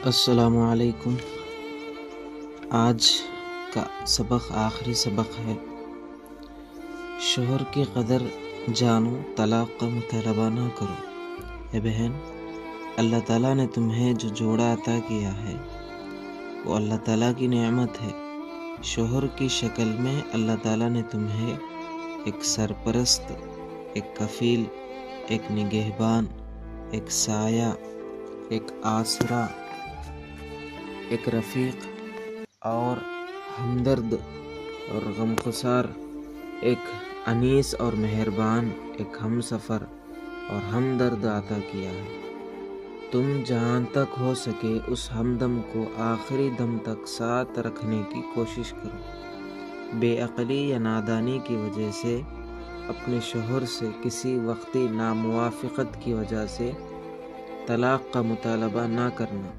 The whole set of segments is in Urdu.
السلام علیکم۔ آج کا سبق آخری سبق ہے۔ شوہر کی قدر جانو، طلاق کا مطالبہ نہ کرو۔ اے بہن، اللہ تعالیٰ نے تمہیں جو جوڑا عطا کیا ہے وہ اللہ تعالیٰ کی نعمت ہے۔ شوہر کی شکل میں اللہ تعالیٰ نے تمہیں ایک سرپرست، ایک کفیل، ایک نگہبان، ایک سایہ، ایک آسرا، ایک رفیق اور ہمدرد اور غمخسار، ایک انیس اور مہربان، ایک ہم سفر اور ہمدرد عطا کیا ہے۔ تم جہاں تک ہو سکے اس ہمدم کو آخری دم تک ساتھ رکھنے کی کوشش کرو۔ بے عقلی یا نادانی کی وجہ سے اپنے شوہر سے کسی وقتی ناموافقت کی وجہ سے طلاق کا مطالبہ نہ کرنا۔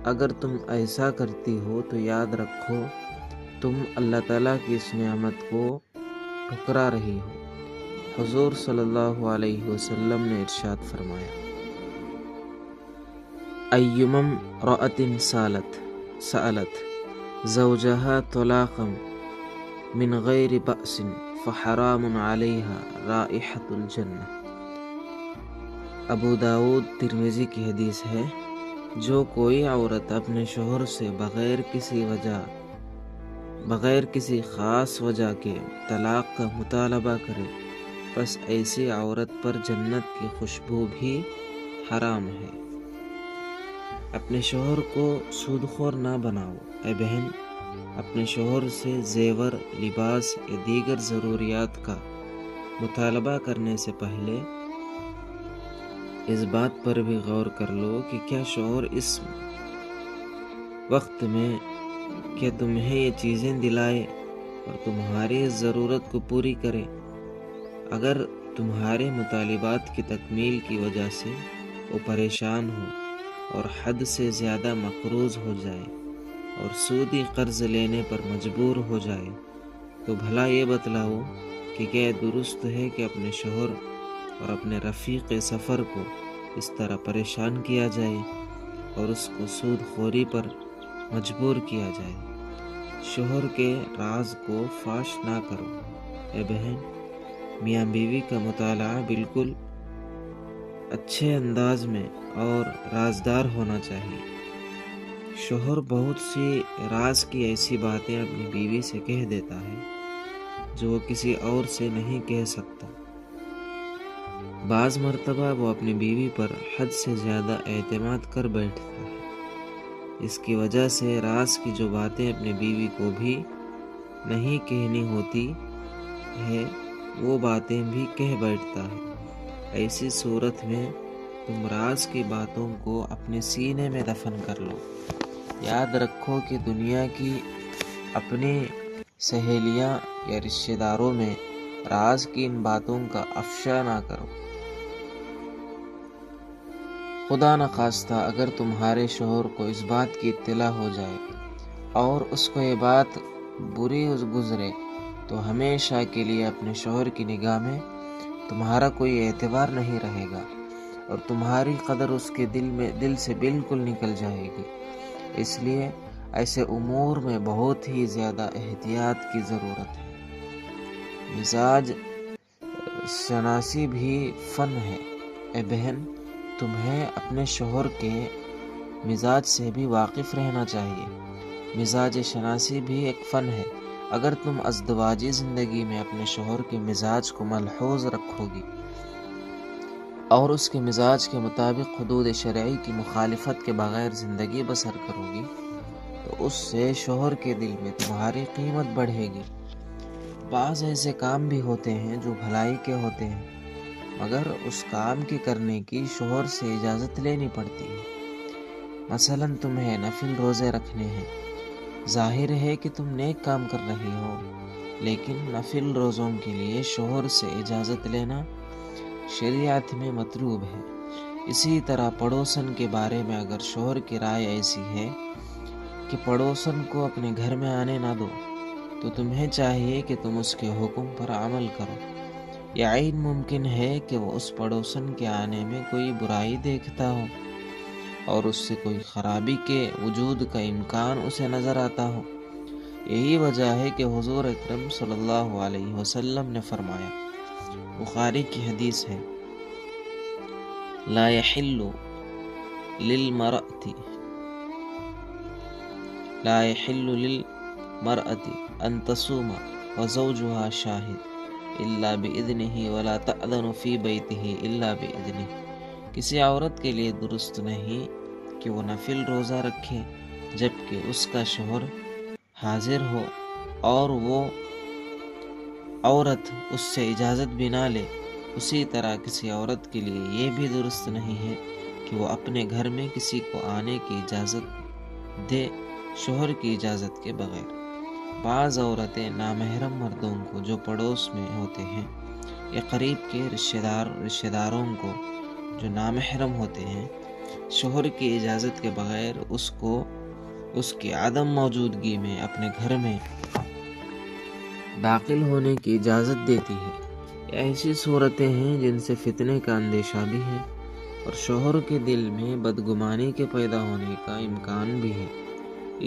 اگر تم ایسا کرتی ہو تو یاد رکھو تم اللہ تعالیٰ کی اس نعمت کو ٹھکرا رہی ہو۔ حضور صلی اللہ علیہ وسلم نے ارشاد فرمایا، ایما امرأۃ سألت زوجها طلاقا من غیر بأس فحرام علیہا رائحۃ الجنہ۔ ابو داؤد ترمذی کی حدیث ہے، جو کوئی عورت اپنے شوہر سے بغیر کسی خاص وجہ کے طلاق کا مطالبہ کرے، پس ایسی عورت پر جنت کی خوشبو بھی حرام ہے۔ اپنے شوہر کو سودخور نہ بناؤ۔ اے بہن، اپنے شوہر سے زیور، لباس یا دیگر ضروریات کا مطالبہ کرنے سے پہلے اس بات پر بھی غور کر لو کہ کیا شوہر اس وقت میں کیا تمہیں یہ چیزیں دلائے اور تمہاری اس ضرورت کو پوری کرے۔ اگر تمہارے مطالبات کی تکمیل کی وجہ سے وہ پریشان ہو اور حد سے زیادہ مقروض ہو جائے اور سودی قرض لینے پر مجبور ہو جائے تو بھلا یہ بتلاؤ کہ کیا درست ہے کہ اپنے شوہر اور اپنے رفیق سفر کو اس طرح پریشان کیا جائے اور اس کو سود خوری پر مجبور کیا جائے۔ شوہر کے راز کو فاش نہ کرو۔ اے بہن، میاں بیوی کا مطالعہ بالکل اچھے انداز میں اور رازدار ہونا چاہیے۔ شوہر بہت سی راز کی ایسی باتیں اپنی بیوی سے کہہ دیتا ہے جو وہ کسی اور سے نہیں کہہ سکتا۔ بعض مرتبہ وہ اپنی بیوی پر حد سے زیادہ اعتماد کر بیٹھتا ہے۔ اس کی وجہ سے راز کی جو باتیں اپنی بیوی کو بھی نہیں کہنی ہوتی ہے وہ باتیں بھی کہہ بیٹھتا ہے۔ ایسی صورت میں تم راز کی باتوں کو اپنے سینے میں دفن کر لو۔ یاد رکھو کہ دنیا کی اپنی سہیلیاں یا رشتہ داروں میں راز کی ان باتوں کا افشا نہ کرو۔ خدا نخواستہ اگر تمہارے شوہر کو اس بات کی اطلاع ہو جائے اور اس کو یہ بات بری گزرے تو ہمیشہ کے لیے اپنے شوہر کی نگاہ میں تمہارا کوئی اعتبار نہیں رہے گا اور تمہاری قدر اس کے دل سے بالکل نکل جائے گی۔ اس لیے ایسے امور میں بہت ہی زیادہ احتیاط کی ضرورت ہے۔ مزاج شناسی بھی فن ہے۔ اے بہن، تمہیں اپنے شوہر کے مزاج سے بھی واقف رہنا چاہیے۔ مزاج شناسی بھی ایک فن ہے۔ اگر تم ازدواجی زندگی میں اپنے شوہر کے مزاج کو ملحوظ رکھو گی اور اس کے مزاج کے مطابق حدود شرعی کی مخالفت کے بغیر زندگی بسر کرو گی تو اس سے شوہر کے دل میں تمہاری قیمت بڑھے گی۔ بعض ایسے کام بھی ہوتے ہیں جو بھلائی کے ہوتے ہیں، مگر اس کام کے کرنے کی شوہر سے اجازت لینی پڑتی ہے۔ مثلاً تمہیں نفل روزے رکھنے ہیں، ظاہر ہے کہ تم نیک کام کر رہی ہو، لیکن نفل روزوں کے لیے شوہر سے اجازت لینا شریعت میں مطلوب ہے۔ اسی طرح پڑوسن کے بارے میں اگر شوہر کی رائے ایسی ہے کہ پڑوسن کو اپنے گھر میں آنے نہ دو تو تمہیں چاہیے کہ تم اس کے حکم پر عمل کرو۔ یعین ممکن ہے کہ وہ اس پڑوسن کے آنے میں کوئی برائی دیکھتا ہو اور اس سے کوئی خرابی کے وجود کا امکان اسے نظر آتا ہو۔ یہی وجہ ہے کہ حضور اکرم صلی اللہ علیہ وسلم نے فرمایا، بخاری کی حدیث ہے، لا يحل للمرأة ان تصوم وزوجها شاہد الا بإذنه ولا تأذن في بيته الا بإذنه۔ کسی عورت کے لیے درست نہیں کہ وہ نفل روزہ رکھے جبکہ اس کا شوہر حاضر ہو اور وہ عورت اس سے اجازت بھی نہ لے۔ اسی طرح کسی عورت کے لیے یہ بھی درست نہیں ہے کہ وہ اپنے گھر میں کسی کو آنے کی اجازت دے شوہر کی اجازت کے بغیر۔ بعض عورتیں نامحرم مردوں کو جو پڑوس میں ہوتے ہیں یا قریب کے رشتہ داروں کو جو نامحرم ہوتے ہیں، شوہر کی اجازت کے بغیر اس کو اس کی عدم موجودگی میں اپنے گھر میں داخل ہونے کی اجازت دیتی ہے۔ ایسی صورتیں ہیں جن سے فتنے کا اندیشہ بھی ہے اور شوہر کے دل میں بدگمانی کے پیدا ہونے کا امکان بھی ہے۔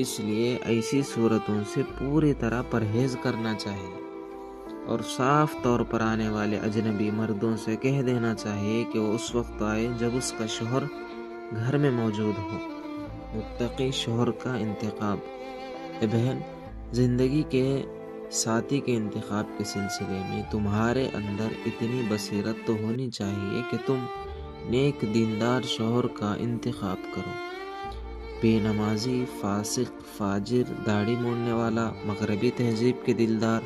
اس لیے ایسی صورتوں سے پوری طرح پرہیز کرنا چاہیے اور صاف طور پر آنے والے اجنبی مردوں سے کہہ دینا چاہیے کہ وہ اس وقت آئے جب اس کا شوہر گھر میں موجود ہو۔ متقی شوہر کا انتخاب۔ اے بہن، زندگی کے ساتھی کے انتخاب کے سلسلے میں تمہارے اندر اتنی بصیرت تو ہونی چاہیے کہ تم نیک دیندار شوہر کا انتخاب کرو۔ بے نمازی، فاسق، فاجر، داڑھی موڑنے والا، مغربی تہذیب کے دلدار،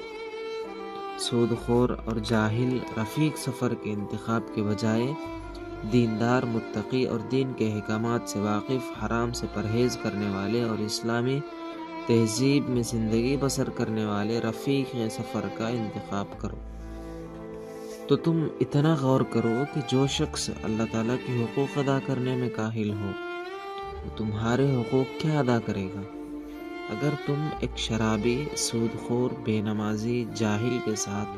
سود خور اور جاہل رفیق سفر کے انتخاب کے بجائے دیندار، متقی اور دین کے احکامات سے واقف، حرام سے پرہیز کرنے والے اور اسلامی تہذیب میں زندگی بسر کرنے والے رفیق سفر کا انتخاب کرو۔ تو تم اتنا غور کرو کہ جو شخص اللہ تعالیٰ کی حقوق ادا کرنے میں کاہل ہو وہ تمہارے حقوق کیا ادا کرے گا؟ اگر تم ایک شرابی، سود خور، بے نمازی، جاہل کے ساتھ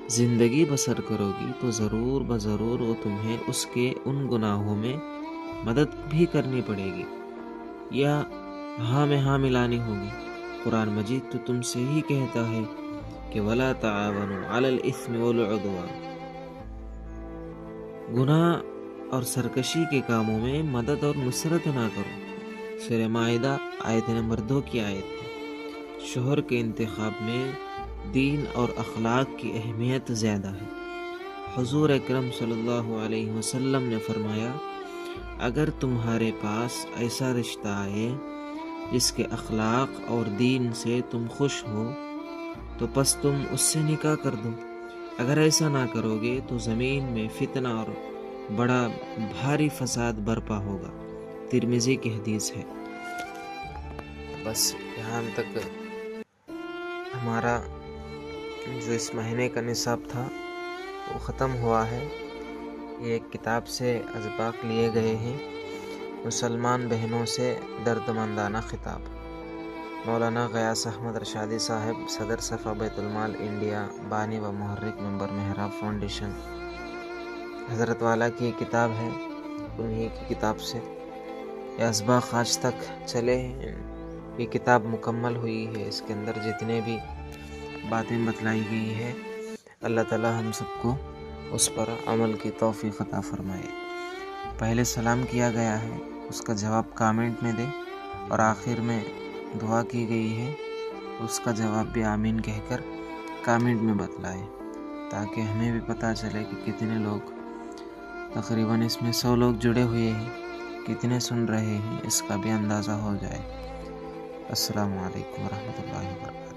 زندگی بسر کرو گی تو ضرور بضرور وہ تمہیں اس کے ان گناہوں میں مدد بھی کرنی پڑے گی یا ہاں میں ہاں ملانی ہوگی۔ قرآن مجید تو تم سے ہی کہتا ہے کہ وَلَا تَعَاوَنُوا عَلَى الْإِثْمِ وَالْعُدْوَانِ، گناہ اور سرکشی کے کاموں میں مدد اور نصرت نہ کرو۔ سورہ مائدہ آیت نمبر 2 کی آیت ہے۔ شوہر کے انتخاب میں دین اور اخلاق کی اہمیت زیادہ ہے۔ حضور اکرم صلی اللہ علیہ وسلم نے فرمایا، اگر تمہارے پاس ایسا رشتہ آئے جس کے اخلاق اور دین سے تم خوش ہو تو پس تم اس سے نکاح کر دو۔ اگر ایسا نہ کرو گے تو زمین میں فتنہ اور بڑا بھاری فساد برپا ہوگا۔ ترمذی کی حدیث ہے۔ بس یہاں تک ہمارا جو اس مہینے کا نصاب تھا وہ ختم ہوا ہے۔ یہ ایک کتاب سے اسباق لیے گئے ہیں، مسلمان بہنوں سے درد مندانہ خطاب، مولانا غیاث احمد رشادی صاحب، صدر صفحہ بیت المال انڈیا، بانی و محرک ممبر محراب فاؤنڈیشن۔ حضرت والا کی کتاب ہے، انہی کی کتاب سے یہ اسباق آج تک چلے ہیں۔ یہ کتاب مکمل ہوئی ہے، اس کے اندر جتنے بھی باتیں بتلائی گئی ہے اللہ تعالی ہم سب کو اس پر عمل کی توفیق عطا فرمائے۔ پہلے سلام کیا گیا ہے، اس کا جواب کامنٹ میں دے، اور آخر میں دعا کی گئی ہے، اس کا جواب بھی آمین کہہ کر کامنٹ میں بتلائے، تاکہ ہمیں بھی پتہ چلے کہ کتنے لوگ، تقریباً اس میں 100 لوگ جڑے ہوئے ہیں، کتنے سن رہے ہیں اس کا بھی اندازہ ہو جائے۔ السلام علیکم ورحمۃ اللہ وبرکاتہ۔